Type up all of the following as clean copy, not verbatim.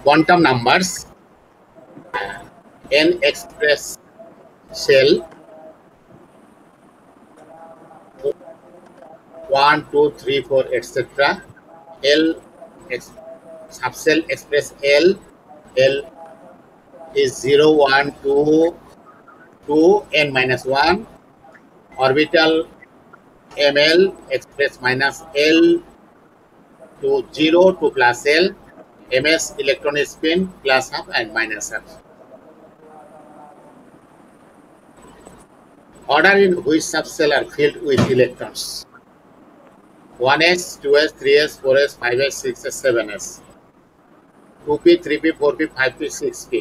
quantum numbers n express shell 1 2 3 4 etc. L subcell express L is 0 1 2 2 n minus 1. Orbital ml express minus L to 0 to plus L. ms electron spin plus half and minus half. Order in which subcell are filled with electrons: 1s, 2s, 3s, 4s, 5s, 6s, 7s, 2p, 3p, 4p, 5p, 6p,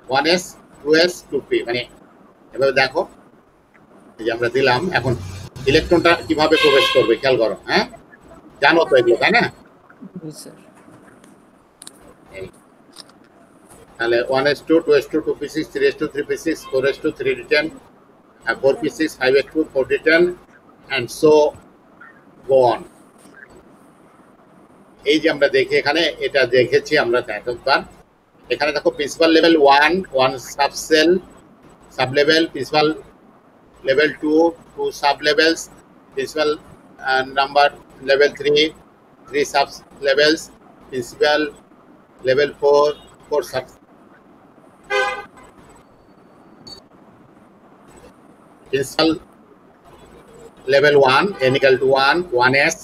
1s, 2s, 2p। মানে এভাবে দেখো, এই যে আমরা দিলাম, এখন ইলেকট্রনটা কিভাবে প্রবেশ করবে খেয়াল করো। হ্যাঁ, জানো তো এগুলো, তাই না? তাহলে 1s2, 2s2, 2p6, 3s2, 3p6, 4s2, 3d10, 4p6, 5s2, 4d10 and so go on। এই যে আমরা দেখি এখানে, এটা দেখেছি আমরা এতবার। এখানে দেখো principal level 1 1 subshell sub level, principal level 2 2 sub levels, principal number level 3 3 sub levels, principal level 4 4 sub principal level 1 n equal to 1 1s,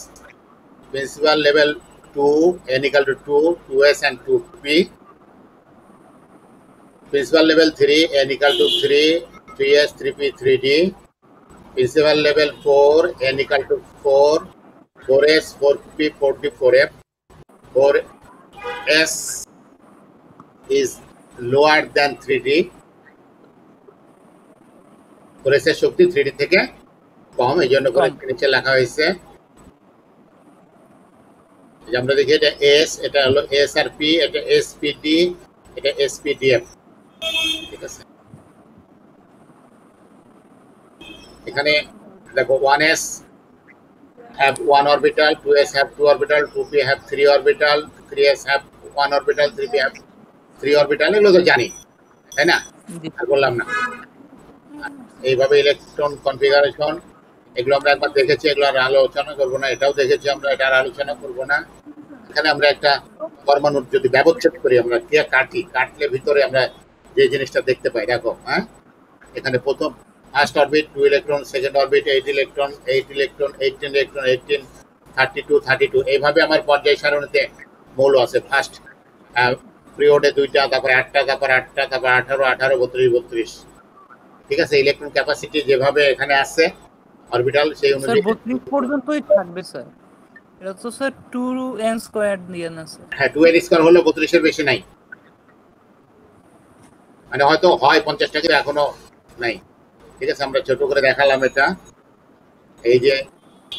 principal level 2 n equal to 2 2s and 2p, principal level 3 n equal to 3 3s 3p 3d, principal level 4 n equal to 4 4s 4p 4d 4f, 4s is lower than 3d, 4s এর শক্তি 3d থেকে কম, এই জন্য করে নিচে লেখা হয়েছে। আমরা দেখি এটা এস, এটা হলো এস আর পি, এটা এসপিডি, এটা এসপিডিএফ। ঠিক আছে, এখানে দেখো 1s have 1 orbital, 2s have 2 orbital, 2p have 3 orbital, 3s have 1 orbital, 3p have 3 orbital। এগুলো তো জানি, তাই না? আর বললাম না। এইভাবে ইলেকট্রন কনফিগারেশন, এগুলো আমরা একবার দেখেছি, এগুলো আর আলোচনা করবো না। এটাও দেখেছি আমরা, এটা আর আলোচনা করবো না। এখানে আমরা একটা পরমাণুর যদি ব্যবচ্ছেদ করি, আমরা কাটলে ভিতরে আমরা যে জিনিসটা দেখতে পাই, দেখো। হ্যাঁ, এখানে প্রথম first orbit 2 electron, second orbit 8 electron 8 electron 18 electron 18 32 32। এইভাবে আমার পর্যায় সারণীতে মৌল আছে। ফার্স্ট পিরিয়ডে 2টা, তারপর 8টা, তারপর 8টা, তারপর 18 18 32 32। ঠিক আছে, ইলেকট্রন ক্যাপাসিটি যেভাবে এখানে আছে অরবিটাল, সেই অনুযায়ী 32 পর্যন্তই থাকবে স্যার। এটা তো স্যার 2n স্কয়ার দিয়ে না স্যার। হ্যাঁ, 2n স্কয়ার হলো 32 এর বেশি নাই, মানে হয়তো হয় 50টা, কিন্তু এখনো নাই। ঠিক আছে, আমরা ছোট করে দেখালাম এটা। এই যে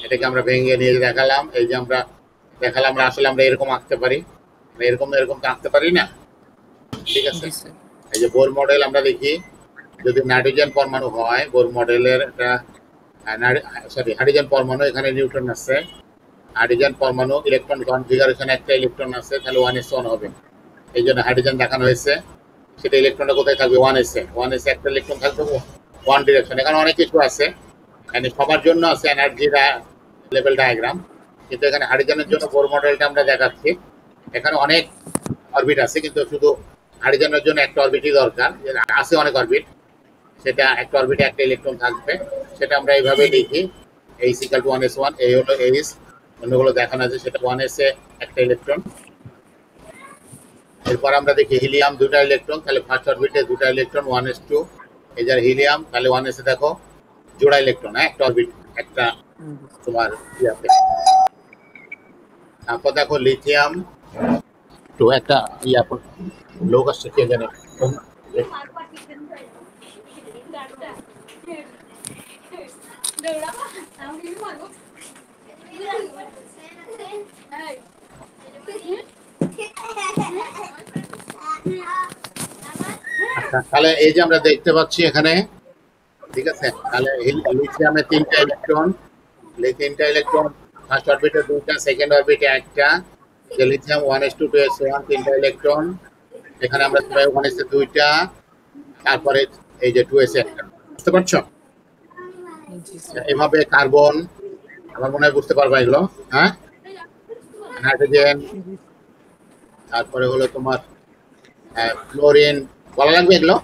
এটাকে আমরা ভেঙে নিয়ে দেখালাম, এই যে আমরা দেখালাম আসলে আমরা এরকম আঁকতে পারি, এরকম এরকম তো আঁকতে পারি না। ঠিক আছে, এই যে বোর মডেল আমরা দেখি, যদি নাইট্রোজেন পরমাণু হয়, বোর মডেলের একটা হাইড্রোজেন পরমাণু, এখানে নিউট্রন আছে, হাইড্রোজেন পরমাণু ইলেকট্রন কনফিগারেশন একটা ইলেকট্রন আছে, তাহলে 1s1 হবে। এই জন্য হাইড্রোজেন দেখানো হয়েছে, সেটা ইলেকট্রনটা কোথায় থাকবে? 1s একটা ইলেকট্রন থাকবে 1 ডিরেকশন। এখানে অনেক কিছু আছে, মানে সবার জন্য আছে এনার্জি লেভেল ডায়াগ্রাম, কিন্তু এখানে হাইড্রোজেনের জন্য বোর মডেলটা আমরা দেখাচ্ছি। এখানে অনেক অরবিট আছে, কিন্তু শুধু হাইড্রোজেনের জন্য একটা অরবিটই দরকার, আছে অনেক অরবিট, সেটা একটা অরবিটে একটা ইলেকট্রন থাকবে। সেটা আমরা এইভাবে লিখি, এইচ ইকুয়াল টু 1s1, এই হলো এইচ, অন্যগুলো দেখানো আছে, সেটা 1s এ একটা ইলেকট্রন। এরপর আমরা দেখি হিলিয়াম 2টা ইলেকট্রন, তাহলে ফার্স্ট অরবিটে 2টা ইলেকট্রন 1s2, এই যার হিলিয়াম, তাহলে 1s এ দেখো জোড়া ইলেকট্রন, একটা অরবিট একটা তোমার ইয়াতে। তারপর দেখো লিথিয়াম, তো একটা ইয়া লোক আসছে, কে জানে। আচ্ছা, তাহলে এই যে আমরা দেখতে পাচ্ছি এখানে, ঠিক আছে, তাহলে লিথিয়ামে 3টা ইলেকট্রন, ফার্স্ট অরবিটে 2টা, সেকেন্ড অরবিটে একটা, যে লিথিয়াম 1s2 2s1 তিনটা ইলেকট্রন, এখানে আমরা 1s এ দুইটা, তারপরে এই যে 2s একটা। বুঝতে পারছো? জি স্যার। এভাবে কার্বন, আমার মনে হয় বুঝতে পারবা এগুলো। হ্যাঁ, হাইড্রোজেন, জি তারপরে হলো তোমার ক্লোরিন। বলা লাগবে এগুলো?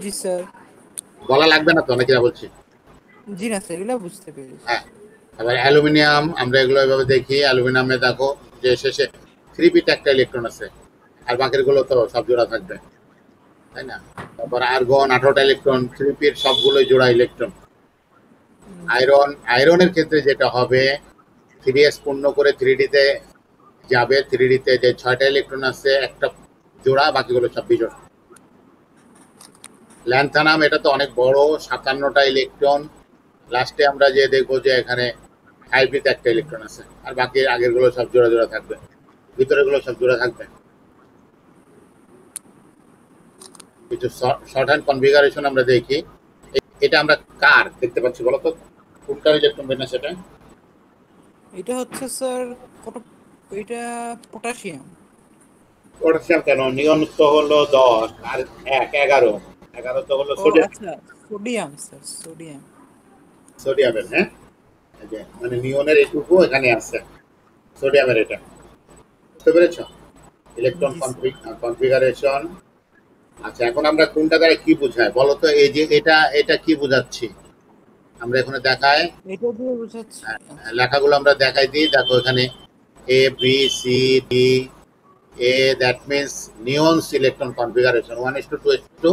জি স্যার। বলা লাগবে না তো, নাকি না বলছি? জি না স্যার, এগুলো বুঝতে পেরেছি। হ্যাঁ, এবার অ্যালুমিনিয়াম, আমরা এগুলো এভাবে দেখি। অ্যালুমিনিয়ামে দেখো যে শেষে 3p একটা ইলেকট্রন আছে, আর বাকিগুলো তো সব জোড়া থাকবে, তাই না? তারপর আর্গন 18টা ইলেকট্রন, 3p এর সবগুলোই জোড়া ইলেকট্রন। জি আয়রনের ক্ষেত্রে যেটা হবে, 3s পূর্ণ করে 3d তে যাবে। 3d তে যে 6টা ইলেকট্রন আছে একটা জোড়া, বাকিগুলো সব বিজোড়। ল্যান্থানাম, এটা তো অনেক বড়, 57টা ইলেকট্রন। লাস্টে আমরা যে দেখবো যে এখানে 5p তে একটা ইলেকট্রন আছে, আর বাকি আগের গুলো সব জোড়া জোড়া থাকবে, ভিতরে গুলো সব জোড়া থাকবে। কিছু শর্ট হ্যান্ড কনফিগারেশন আমরা দেখি। এটা আমরা কার দেখতে পাচ্ছি বলো তো, কোনটার ইলেকট্রন বিন্যাস এটা? এটা হচ্ছে স্যার এটা পটাশিয়াম। পটাশিয়াম কেন? নিয়ন তো হলো 10 আর 11, 11 তো হলো ও সোডিয়াম। আচ্ছা, সোডিয়াম স্যার, সোডিয়াম। সোডিয়ামের, হ্যাঁ, এই যে মানে নিয়নের এটুকু এখানে আছে, সোডিয়ামের এটা। বুঝতে পেরেছো? ইলেকট্রন জি স্যার। কনফিগারেশন। আচ্ছা, এখন আমরা কোনটা দ্বারা কি বোঝাই বলো তো? এই যে এটা এটা কি বোঝাচ্ছি আমরা এখানে দেখাই, এটা দিয়ে বোঝাচ্ছি। আচ্ছা। লেখাগুলো আমরা দেখাই দিই। দেখো এখানে A B C D. A that means neon's electron configuration 1s2 2s2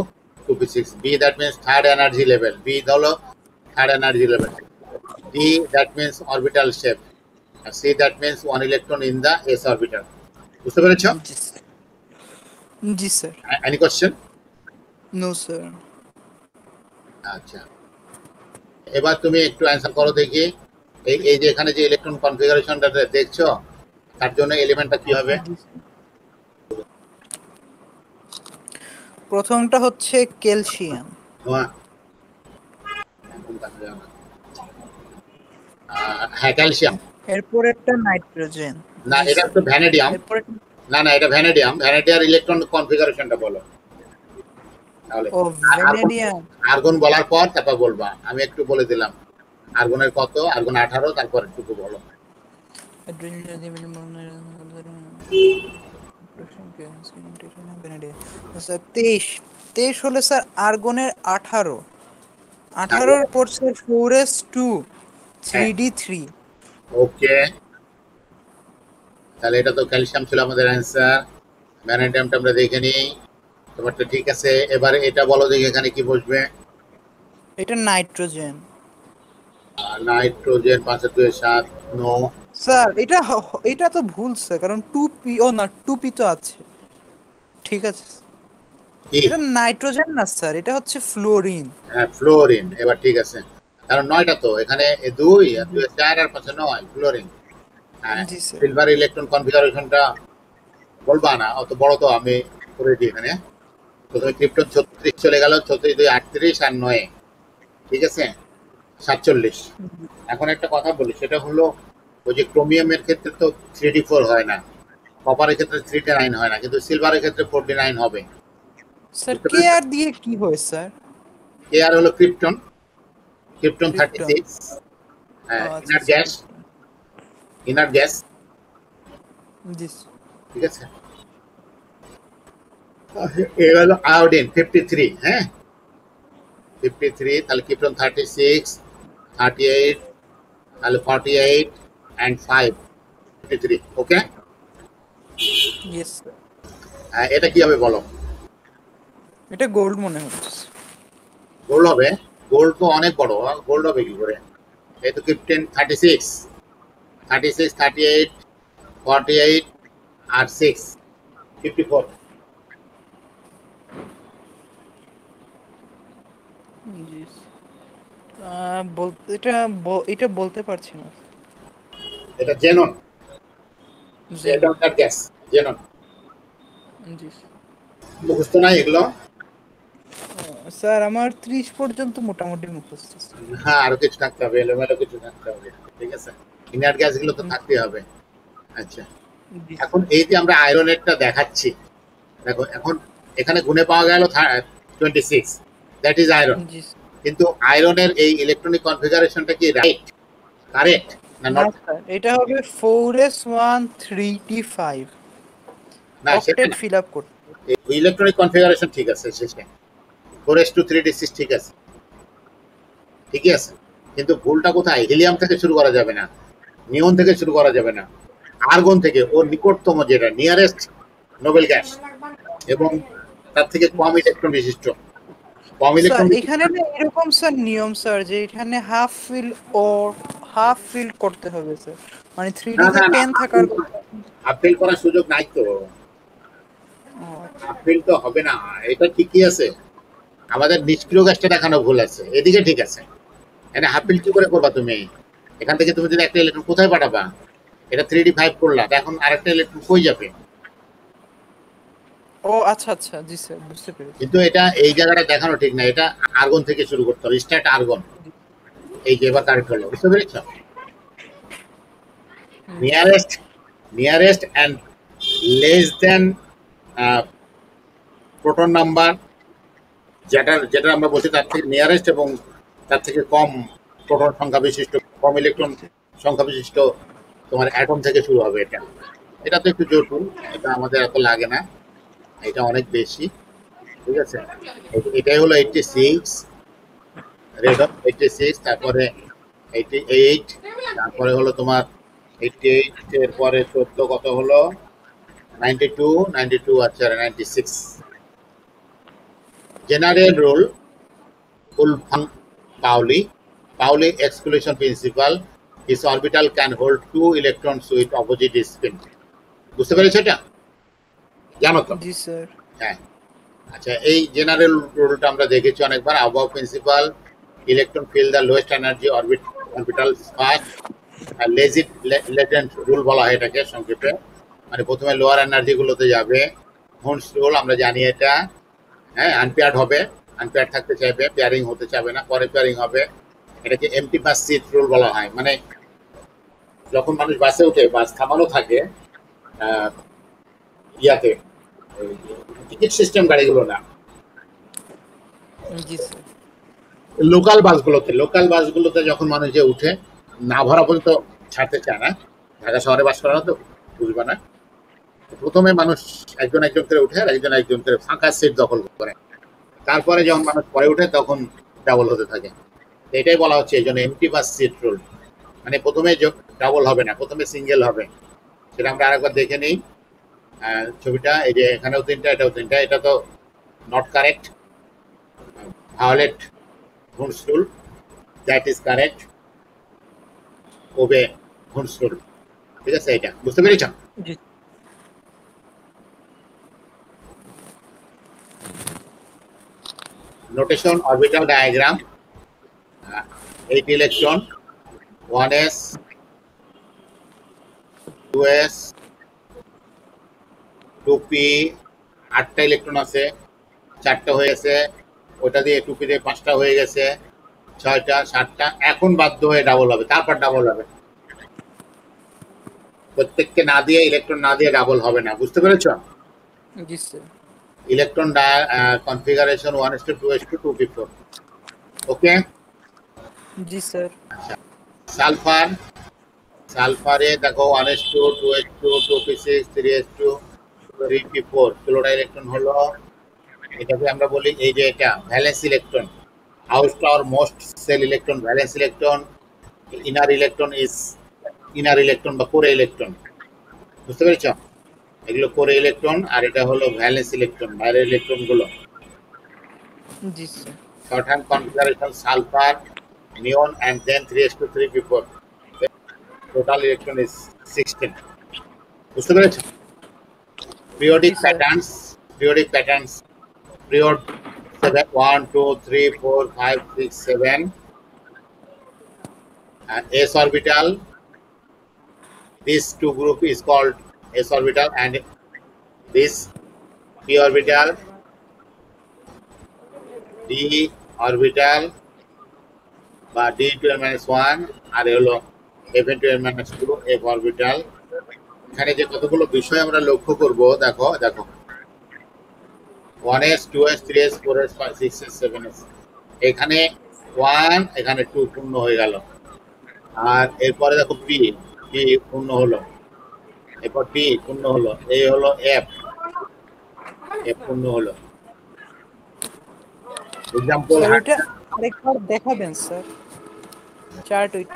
2p6। B that means third energy level, B হলো third energy level. D that means orbital shape, আর C that means one electron in the S orbital. বুঝতে পেরেছো? জি sir. জি sir. Any question? No sir. আচ্ছা, এবার তুমি একটু অ্যান্সার করো দেখি। এই যে এখানে যে ইলেকট্রন কনফিগারেশনটা দেখছো, তার জন্য এলিমেন্টটা কি হবে? প্রথমটা হচ্ছে ক্যালসিয়াম। হ্যাঁ, হ্যাঁ ক্যালসিয়াম। এরপর একটা নাইট্রোজেন। না, জি এটা স্যার। তো ভ্যানেডিয়াম। এরপর না না, এটা ভ্যানেডিয়াম। ভ্যানেডিয়ার ইলেকট্রন কনফিগারেশনটা বলো তাহলে। ও আর আর্গন, ভ্যানেডিয়াম। আর্গন বলার পর তারপর বলবা, আমি একটু বলে দিলাম। আর্গনের কত? আর্গন 18, তারপর একটু বলো। স্যার 23। 23 হলে স্যার আর্গনের 18। 18-র পর স্যার 4s2 হ্যাঁ, 3d3। ওকে, তাহলে এটা তো ক্যালসিয়াম ছিল আমাদের অ্যান্সার। ভ্যানেডিয়ামটা আমরা দেখে নিই, তোমারটা ঠিক আছে। এবারে এটা বলো দেখি এখানে কি বসবে। এটা নাইট্রোজেন। Nitrogen 5 2 7 no. স্যার এটা তো ভুল স্যার, কারণ 2p, ও না 2p তো আছে। ঠিক আছে, কি? এটা নাইট্রোজেন না স্যার, এটা হচ্ছে ফ্লোরিন। হ্যাঁ, ফ্লোরিন। এবার ঠিক আছে, কারণ 9টা তো এখানে, 2 আর 2 4 আর 5 9, ফ্লোরিন। হ্যাঁ, জি স্যার। সিলভার ইলেকট্রন কনফিগারেশনটা বলবা না, অত বড় তো আমি করে দিই এখানে। প্রথমে ক্রিপ্টন 36 চলে গেল, 36 2 38 আর 9, ঠিক আছে 47। এখন একটা কথা বলি, সেটা হলো ওই যে ক্রোমিয়ামের ক্ষেত্রে তো 3d4 হয় না, কপারের ক্ষেত্রে 3d9 হয় না, কিন্তু সিলভারের ক্ষেত্রে 4d9 হবে। স্যার বুঝতে কে পেরেছো? আর দিয়ে কি হয় স্যার? কে আর হলো ক্রিপ্টন, ক্রিপ্টন ক্রিপ্টন। 36। ও হ্যাঁ, আচ্ছা inner sir. Gas, inner gas, জি ঠিক আছে। এ হলো আয়োডিন 53, হ্যাঁ 53, তাহলে ক্রিপ্টন 36, 38, তাহলে 48 and 5, 53, ওকে। Yes sir. এটা কি হবে বলো? এটা গোল্ড মনে হচ্ছে। গোল্ড হবে? গোল্ড তো অনেক বড়, গোল্ড হবে কি করে? এই তো ক্রিপ্টন 36, 36, 38, 48 আর 6, 54। জি। এটা বলতে পারছি না। এটা জেনন, জেনন। এটা গ্যাস, জেনন। জি মুখস্থ নাই এগুলো? স্যার, আমার 30 পর্যন্ত মোটামুটি মুখস্থ স্যার। হ্যাঁ, আরো কিছু থাকতে হবে, এলোমেলো কিছু থাকতে হবে, ঠিক আছে। ইনার গ্যাস গুলো তো থাকতেই হবে। আচ্ছা, জি এখন এই যে আমরা আয়রনেরটা দেখাচ্ছি, দেখো এখন এখানে গুণে পাওয়া গেল 26, দ্যাট ইজ আয়রন। জি কিন্তু আয়রনের এই ইলেকট্রনিক কনফিগারেশনটা কি রাইট, কারেক্ট না না নট? স্যার, এটা হবে 4s1 3d5 না সেটা অক্টেট না, ফিল আপ করতে। ইলেকট্রনিক কনফিগারেশন ঠিক আছে শেষে, 4s2 3d6 ঠিক আছে, ঠিকই আছে। কিন্তু ভুলটা কোথায়, হিলিয়াম থেকে শুরু করা যাবে না, নিয়ন থেকে শুরু করা যাবে না, আর্গন থেকে, ওর নিকটতম যেটা নিয়ারেস্ট নোবেল গ্যাস এবং তার থেকে কম ইলেকট্রন বিশিষ্ট, কম স্যার ইলেকট্রন বিশিষ্ট। এখানে না এরকম স্যার নিয়ম স্যার, যে এখানে হাফ ফিল করতে হবে স্যার, মানে থ্রি না ডি তে না না, 10 থাকার কথা। আপিল করার সুযোগ নাই তো, ও আচ্ছা। আপিল তো হবে না। এটা ঠিকই আছে, আমাদের নিষ্ক্রিয় গ্যাসটা দেখানো ভুল আছে, এদিকে ঠিক আছে। এটা হাফিল কি করে করবা তুমি? এখান থেকে তুমি যদি একটা ইলেকট্রন কোথায় পাঠাবা, এটা 3d5 করলা, তা এখন আরেকটা ইলেকট্রন কই যাবে? ও আচ্ছা আচ্ছা, জি স্যার বুঝতে পেরেছি। কিন্তু এটা এই জায়গাটা দেখানো ঠিক না, এটা আর্গন থেকে শুরু করতে হবে, স্টার্ট আর্গন। এই যে এবার কারেক্ট হলো, বুঝতে পেরেছ? জি sir. Nearest and less than proton number, যেটা যেটা আমরা বলছি তার থেকে নিয়ারেস্ট এবং তার থেকে কম প্রোটন সংখ্যা বিশিষ্ট, কম ইলেকট্রন সংখ্যা বিশিষ্ট তোমার অ্যাটম থেকে শুরু হবে। এটা এটা তো একটু জটিল, এটা আমাদের এত লাগে না, এটা অনেক বেশি। ঠিক আছে, এটাই হলো 86, রেড অফ 86, তারপরে 88, তারপরে হলো তোমার 88 এর পরে 14 কত হলো, 92, 92 আচ্ছা 96। General rule, Wolfgang Pauli exclusion principle, his orbital can hold two electrons with opposite spin. বুঝতে পেরেছো এটা? জানো তো? জি স্যার। হ্যাঁ। আচ্ছা, এই জেনারেল রুলটা আমরা দেখেছি অনেকবার। Aufbau principle, electron fill the lowest energy orbital first, আর লেটেন্ট রুল বলা হয় এটাকে সংক্ষেপে, মানে প্রথমে লোয়ার এনার্জি গুলোতে যাবে। হুন্স রুল আমরা জানি এটা, হ্যাঁ, আনপেয়ার্ড হবে, আনপেয়ার্ড থাকতে চাইবে, পেয়ারিং হতে চাইবে না, পরে পেয়ারিং হবে। এটাকে এমটি বাস সিট রুল বলা হয়, মানে যখন মানুষ বাসে উঠে, বাস থামানো থাকে আহ, ইয়াতে, টিকিট সিস্টেম গাড়িগুলো না, জি স্যার। লোকাল বাসগুলোতে যখন মানুষ যে উঠে, না ভরা পর্যন্ত ছাড়তে চায় না। ঢাকা শহরে বাস করা তো বুঝবা না, প্রথমে মানুষ একজন একজন করে উঠে আর একজন একজন করে ফাঁকা সিট দখল করে, তারপরে যখন মানুষ পরে উঠে তখন ডাবল হতে থাকে। এটাই বলা হচ্ছে এই জন্য এমটি বাস সিট রুল, মানে প্রথমে ডাবল হবে না, প্রথমে সিঙ্গেল হবে। সেটা আমরা আরেকবার দেখে নিই ছবিটা, এই যে এখানেও তিনটা, এটাও তিনটা, এটা তো not correct, violate Hund's rule, that is correct, obey Hund's rule. ঠিক আছে, এটা বুঝতে পেরেছ? জি notation, orbital diagram, 8 electron, 1s 2s 2p, 8টা ইলেকট্রন আছে, 4টা হয়ে গেছে, ওটা দিয়ে 2p দিয়ে 5টা হয়ে গেছে, 6টা 7টা, এখন বাধ্য হয়ে ডাবল হবে, তারপর ডাবল হবে। প্রত্যেককে না দিয়ে, ইলেকট্রন না দিয়ে ডাবল হবে না, বুঝতে পেরেছো? জি স্যার। Electron configuration 1:2:2 2p4। ওকে। জি স্যার। সালফার, সালফারে দেখো 1:2 2p6 3:2 3p4, 16টা ইলেকট্রন হলো। এটাকে আমরা বলি, এই যে এটা valence electron, outermost shell electron, valence electron, inner electron বা কোরে ইলেকট্রন, বুঝতে পেরেছ? এগুলো কোরে ইলেকট্রন, আর এটা হলো ভ্যালেন্স ইলেকট্রন, বাইরের ইলেকট্রন গুলো। জি sir. Shorthand configuration sulphur, neon and then 3:3p4, total electron is 16। বুঝতে পেরেছ? জি periodic sir. Patterns, period 7 1 2 3 4 5 6 7, s orbital, this two group is called s orbital, and this p orbital, d orbital বা d to n minus 1, আর হলো f into n minus 2 f orbital, এখানে যে কতগুলো বিষয় আমরা লক্ষ্য করব, দেখো দেখো 1s 2s 3s 4s 6s 7s, এখানে 1, এখানে 2 পূর্ণ হয়ে গেল। আর এরপরে দেখো পি, পি পূর্ণ হলো, এরপর ডি পূর্ণ হলো, এই হলো এফ, এফ পূর্ণ হলো। এক্সাম্পল স্যার ওইটা আরেকবার দেখাবেন স্যার, চার্ট ওইটা।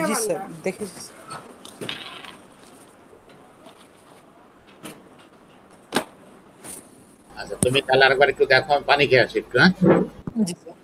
জি স্যার দেখেছি। আচ্ছা, তুমি তাহলে আরেকবার একটু দেখো, আমি পানি খেয়ে আসি একটু, হ্যাঁ। জি স্যার।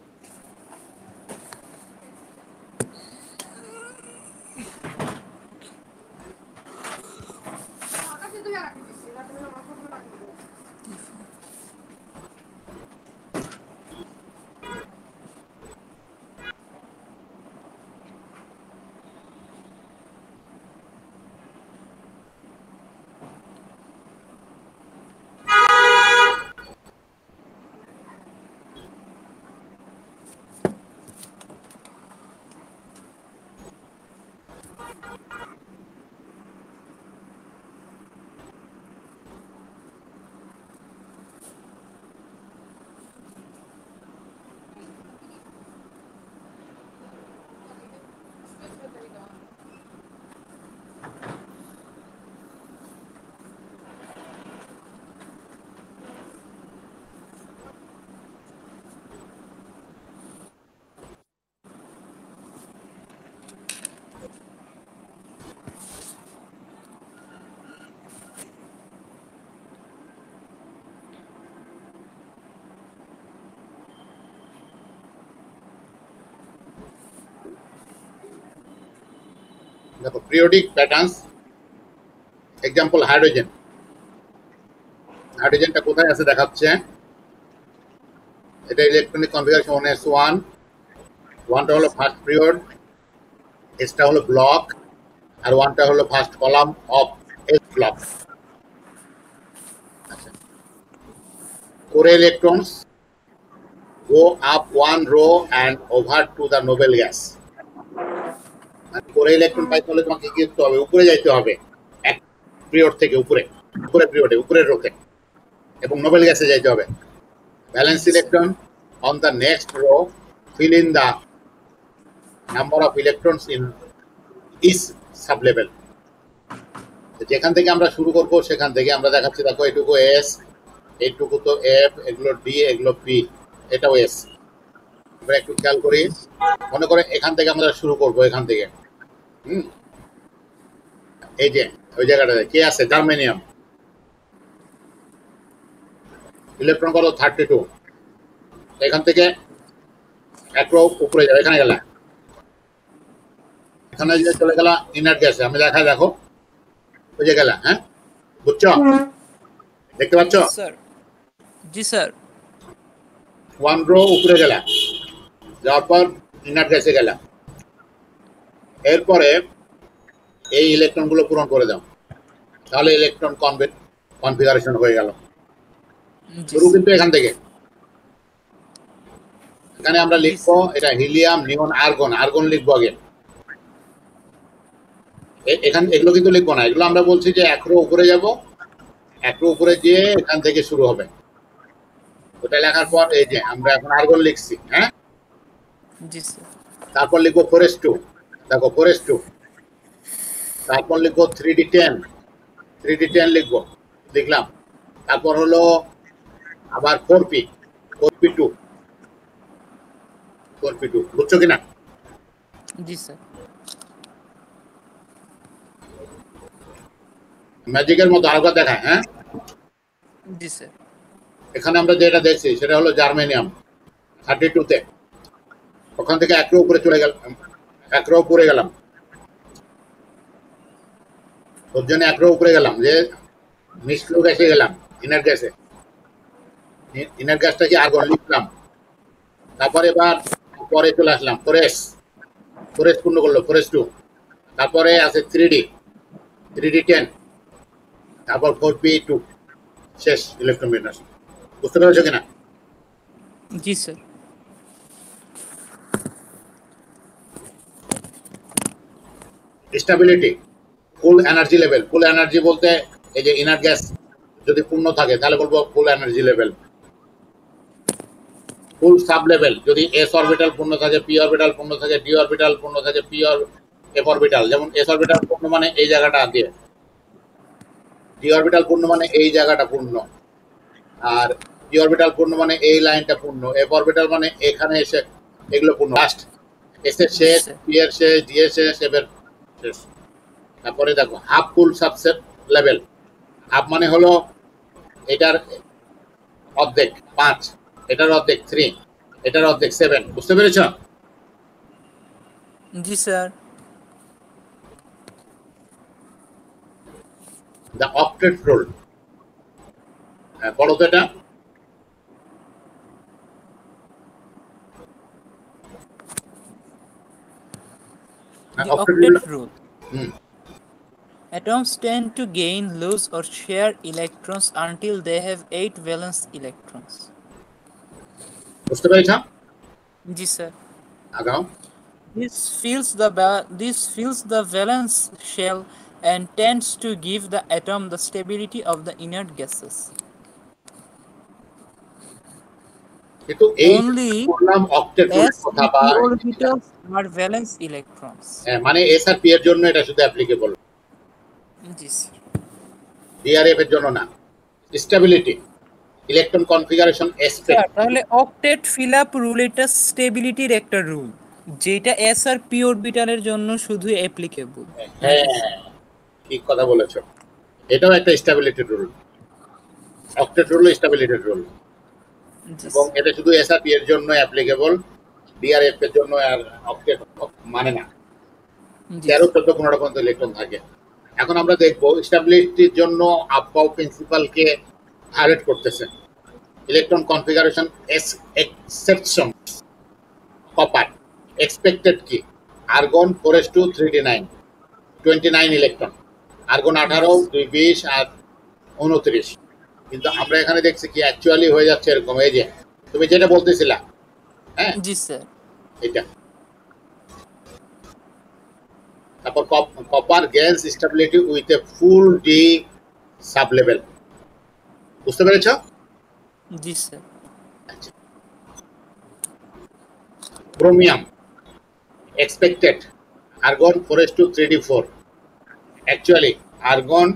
দেখো পিরিয়ডিক প্যাটার্নস, এক্সাম্পল হাইড্রোজেন। হাইড্রোজেনটা কোথায় আছে দেখাচ্ছে, এটা ইলেকট্রনিক কনফিগারেশন 1s1, 1টা হলো ফার্স্ট পিরিয়ড, এসটা হলো ব্লক, আর 1টা হলো first column of S block. আচ্ছা, core electrons go up one row and over to the noble gas. Core electron পাইতে হলে তোমাকে কি করতে হবে, উপরে যাইতে হবে, এক পিরিয়ড থেকে উপরে, উপরের পিরিয়ডে, উপরের রোতে, এবং নোবেল গ্যাসে যাইতে হবে। Valence electron on the next row fill in the number of electrons in each sub level. যেখান থেকে আমরা শুরু করব সেখান থেকে আমরা দেখাচ্ছি, দেখো এটুকু এস, এইটুকু তো এফ, এগুলো ডি, এগুলো পি, এটাও এস। আমরা একটু খেয়াল করি, মনে করে এখান থেকে আমরা শুরু করব, এখান থেকে। এই যে ওই জায়গাটাতে কে আছে, জার্মেনিয়াম, ইলেকট্রন কত 32, এখান থেকে এক রো উপরে যাবে, এখানে গেলা, এখানে যে চলে গেলা ইনার গ্যাসে, আমি দেখা দেখো ওই যে গেলা, হ্যাঁ বুঝছো, দেখতে পাচ্ছ, স্যার জি স্যার। 1 রো উপরে গেলা, যাওয়ার পর ইনার গ্যাসে গেলা, এরপরে এই ইলেকট্রন গুলো পূরণ করে দাও, তাহলে ইলেকট্রন কনফিগারেশন হয়ে গেল। শুরু কিন্তু এখান থেকে, এখানে আমরা লিখবো এটা হিলিয়াম, নিয়ন, আর্গন, আর্গন লিখবো আগে, এখানে এগুলো কিন্তু লিখবো না, এগুলো আমরা বলছি যে এক রো উপরে যাব, এক রো উপরে গিয়ে এখান থেকে শুরু হবে, ওটা লেখার পর এই যে আমরা এখন আর্গন লিখছি, হ্যাঁ। জি স্যার। তারপর লিখবো 4s2, দেখো 4s2, তারপর লিখবো 3d10, 3d10 লিখবো, লিখলাম। তারপর হলো আবার 4p, 4p2, 4p2, বুঝছো কিনা? জি স্যার। ম্যাজিকের মতো আরেকবার দেখায়, হ্যাঁ। জি স্যার। এখানে আমরা যেটা দেখছি সেটা হলো জার্মেনিয়াম 32-তে, ওখান থেকে এক রো উপরে চলে গেল, এক রো উপরে গেলাম, ওর জন্য এক রো উপরে গেলাম, যে মিশ্র গ্যাসে গেলাম, ইনার গ্যাসে, ইনার গ্যাসটা কি আর্গন লিখলাম। তারপরে এবার পরে চলে আসলাম, ফোরেস, ফোরেস পূর্ণ করলো, ফোরেস2, তারপরে আছে 3d10, তারপর 4p2, শেষ ইলেকট্রন বিন্যাস। বুঝতে পেরেছো কিনা? জি sir. Stability, full energy level, full energy বলতে এই যে ইনার গ্যাস যদি পূর্ণ থাকে তাহলে বলবো ফুল এনার্জি লেভেল। ফুল সাব লেভেল যদি এস অরবিটাল পূর্ণ থাকে, পি অরবিটাল পূর্ণ থাকে, ডি অরবিটাল পূর্ণ থাকে, এফ অরবিটাল, যেমন এস অরবিটাল পূর্ণ মানে এই জায়গাটা দিয়ে, ডি অরবিটাল পূর্ণ মানে এই জায়গাটা পূর্ণ, আর পি অরবিটাল পূর্ণ মানে এই লাইনটা পূর্ণ, এফ অরবিটাল মানে এখানে এসে এগুলো পূর্ণ। লাস্ট এস এর জি শেষ, স্যার। পি এর শেষ, ডি এর শেষ, এফ এর শেষ। তারপরে দেখো হাফ ফুল সাবসেট লেভেল। হাফ মানে হলো এটার অর্ধেক 5, এটার অর্ধেক 3, এটার অর্ধেক 7। বুঝতে পেরেছ? জি স্যার। দ্য অক্টেট রুল, পড়ো তো এটা। The octet rule. octet rule. Atoms tend to gain, lose, or share electrons until they have 8 valence electrons. বুঝতে পেরেছ? জি sir. আগাও। This fills the valence shell and tends to give the atom the stability of the inert gases. কিন্তু এই Only বললাম octet রুলের s কথা and বা p orbitals are valence electrons. মানে S আর P এর জন্য এটা শুধু অ্যাপ্লিকেবল, জি স্যার। ডি আর এফ এর জন্য না। Stability, electron configuration aspect. তাহলে অক্টেট ফিল আপ রুল এটা স্টেবিলিটির একটা রুল, যেটা এস আর পি অরবিটালের জন্য শুধু অ্যাপ্লিকেবল। হ্যাঁ, ঠিক কথা বলেছো, এটাও একটা stability rule. Octet rule stability rule, এবং এটা শুধু এস আর পি এর জন্য অ্যাপ্লিকেবল, ডি আর এফ এর জন্য আর অক্টেট মানে না। 13, 14, 15 পর্যন্ত ইলেকট্রন থাকে। এখন আমরা দেখব স্টেবিলিটির জন্য আবহাও প্রিন্সিপালকে ভায়োলেট করতেছে। Electron configuration exception, copper expected কি, argon 4s2 3d9, 29 electron, argon 18, 220 আর 29। কিন্তু আমরা এখানে দেখছি কি অ্যাকচুয়ালি হয়ে যাচ্ছে এরকম, এই যে তুমি যেটা বলতেছিলা, হ্যাঁ জি স্যার। এটা। তারপর copper gains stability with a full D sub level. বুঝতে পেরেছো? জি sir. Chromium expected argon 4s2 3d4, actually argon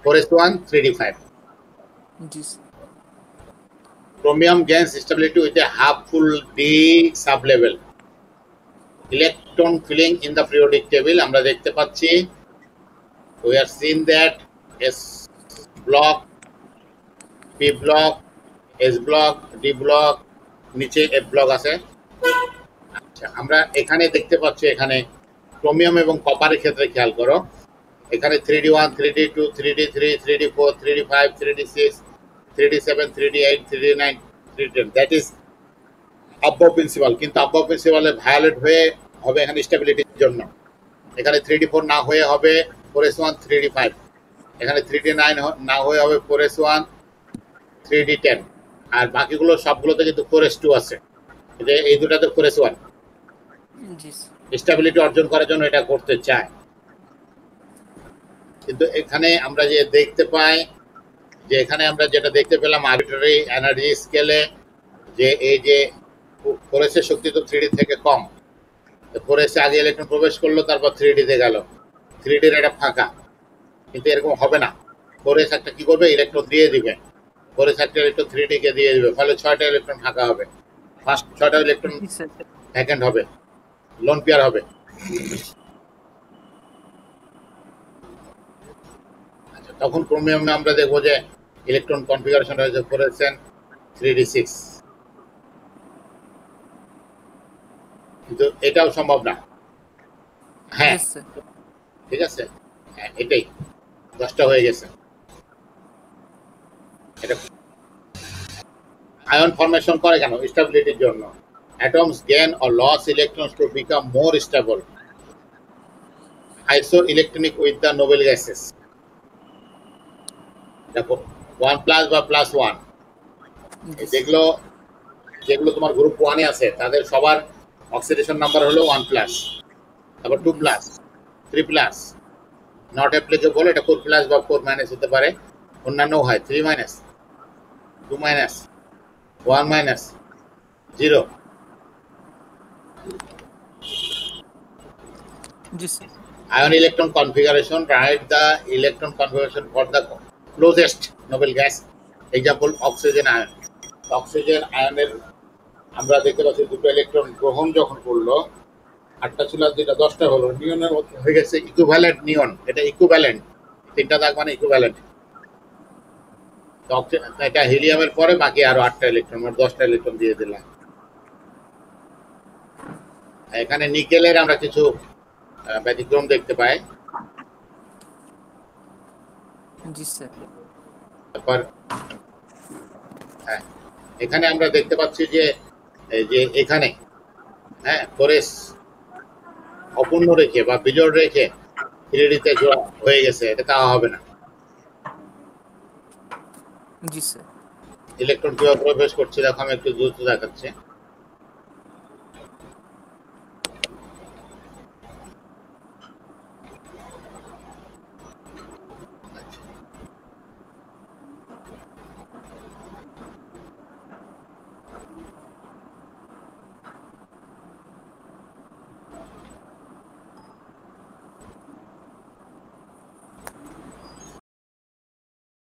4s1 3d5. জি sir. Chromium gains stability with a half full d sub level. Electron filling in the periodic table আমরা দেখতে পাচ্ছি, we are seen that s block, p block, s block, d block, নিচে f block আছে। আচ্ছা, আমরা এখানে দেখতে পাচ্ছি, এখানে ক্রোমিয়াম এবং কপারের ক্ষেত্রে খেয়াল করো, এখানে 3d1, 3d2, 3d3, 3d4, 3d5, 3d6, 3d7, 3d8, 3d9, 3d10, that is আবহাও principal. কিন্তু আবহাও প্রিন্সিপালে ভায়োলেট হয়ে হবে এখানে স্টেবিলিটির জন্য। এখানে 3d4 না হয়ে হবে 4s1 3d5, এখানে 3d9 না হয়ে হবে 4s1 3d10, আর বাকিগুলো সবগুলোতে কিন্তু 4s2 আছে, এই দুটাতে 4s1। জি স্টেবিলিটি অর্জন করার জন্য এটা করতে চায়। কিন্তু এখানে আমরা যে দেখতে পাই, যে এখানে আমরা যেটা দেখতে পেলাম আরবিট্রারি এনার্জি স্কেলে, যে এই যে 4s এর শক্তি তো 3d থেকে কম, 4s আগে ইলেকট্রন প্রবেশ করলো, তারপর 3d তে গেল, 3d এর এটা ফাঁকা। কিন্তু এরকম হবে না, 4s একটা কি করবে, ইলেকট্রন দিয়ে দিবে, 4s একটা ইলেকট্রন 3d কে দিয়ে দিবে, ফলে 6টা ইলেকট্রন ফাঁকা হবে, ফার্স্ট 6টা ইলেকট্রন ভ্যাকেন্ট হবে, লোন পেয়ার হবে। আচ্ছা, তখন ক্রোমিয়ামে আমরা দেখবো যে ইলেকট্রন কনফিগারেশন হয়েছে 4s 3d6, কিন্তু এটাও সম্ভব না। হ্যাঁ ঠিক আছে, হ্যাঁ এটাই 10টা হয়ে গেছে। এটা আয়ন ফরমেশন করে কেন? স্টেবিলিটির জন্য। atoms gain or loss electrons to become more stable, isoelectronic with the noble gases। দেখো 1 প্লাস বা প্লাস 1, যেগুলো যেগুলো তোমার গ্রুপ 1 এ আছে তাদের সবার অক্সিডেশন নাম্বার হলো 1 প্লাস, তারপর 2 প্লাস, 3 প্লাস, নট অ্যাপ্লিকেবল, এটা 4 প্লাস বা 4 মাইনাস হতে পারে, অন্যান্য হয় 3 minus, 2 minus, 1 minus, 0। G sir. Ion electron configuration, write the electron configuration for the closest noble gas. Example, oxygen ion. Oxygen আয়নের আমরা দেখতে পাচ্ছি দুটো ইলেকট্রন গ্রহণ যখন করলো, 8টা ছিল আর 2টা 10টা হলো, নিয়নের মধ্যে হয়ে গেছে ইকুইভ্যালেন্ট নিয়ন। এটা ইকুইভ্যালেন্ট, 3টা দাগ মানে ইকুইভ্যালেন্ট। এটা হিলিয়ামের পরে বাকি আরো 8টা ইলেকট্রন, মোট 10টা ইলেকট্রন দিয়ে দিলাম। এখানে নিকেলের আমরা কিছু ব্যতিক্রম দেখতে পাই। জি স্যার। তারপর হ্যাঁ, এখানে আমরা দেখতে পাচ্ছি যে এই যে এখানে হ্যাঁ ফোরেস অপূর্ণ রেখে বা বিজোড় রেখে 3D-তে জোড়া হয়ে গেছে, এটা দেওয়া হবে না। জি স্যার। ইলেকট্রন কিভাবে প্রবেশ করছে দেখো, আমি একটু দ্রুত দেখাচ্ছি।